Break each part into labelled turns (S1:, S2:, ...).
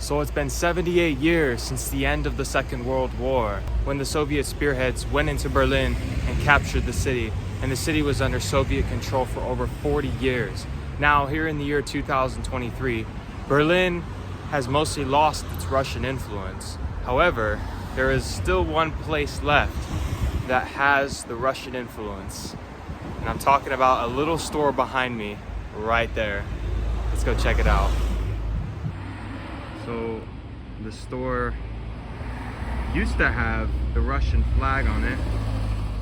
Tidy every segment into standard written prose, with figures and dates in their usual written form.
S1: So it's been 78 years since the end of the Second World War, when the Soviet spearheads went into Berlin and captured the city, and the city was under Soviet control for over 40 years. Now, here in the year 2023, Berlin has mostly lost its Russian influence. However, there is still one place left that has the Russian influence. And I'm talking about a little store behind me right there. Let's go check it out. So the store used to have the Russian flag on it,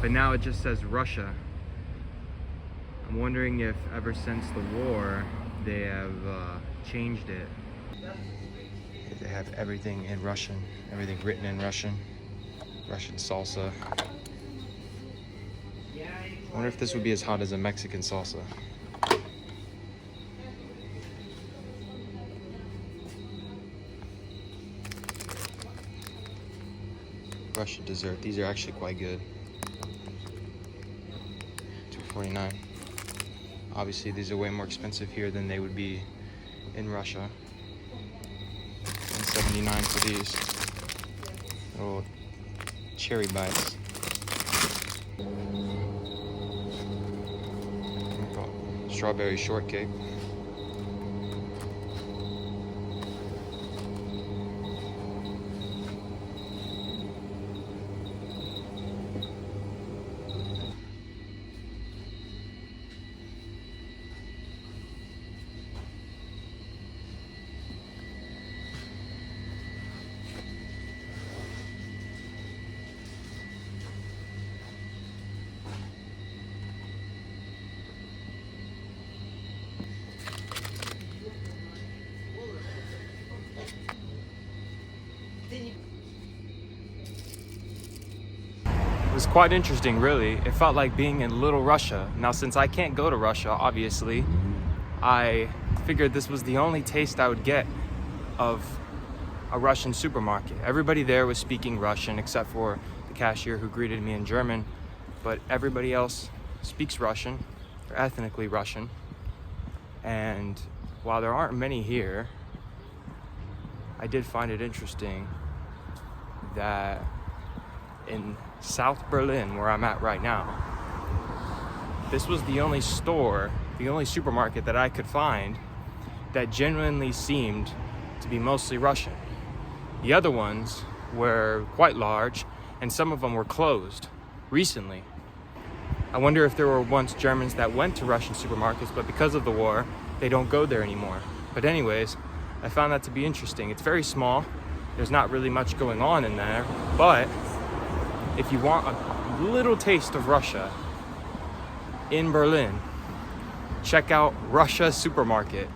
S1: but now it just says Russia. I'm wondering if ever since the war they have changed it. They have everything in Russian, everything written in Russian, Russian salsa. I wonder if this would be as hot as a Mexican salsa. Russian dessert. These are actually quite good. $2.49. Obviously, these are way more expensive here than they would be in Russia. $1.79 for these little cherry bites. Strawberry shortcake. It was quite interesting, really. It felt like being in Little Russia. Now, since I can't go to Russia, obviously, I figured this was the only taste I would get of a Russian supermarket. Everybody there was speaking Russian, except for the cashier who greeted me in German, but everybody else speaks Russian. They're ethnically Russian. And while there aren't many here, I did find it interesting that in South Berlin, where I'm at right now, this was the only store, the only supermarket that I could find that genuinely seemed to be mostly Russian. The other ones were quite large, and some of them were closed recently. I wonder if there were once Germans that went to Russian supermarkets, but because of the war, they don't go there anymore. But anyways, I found that to be interesting. It's very small. There's not really much going on in there, but if you want a little taste of Russia in Berlin, check out Russia Supermarket.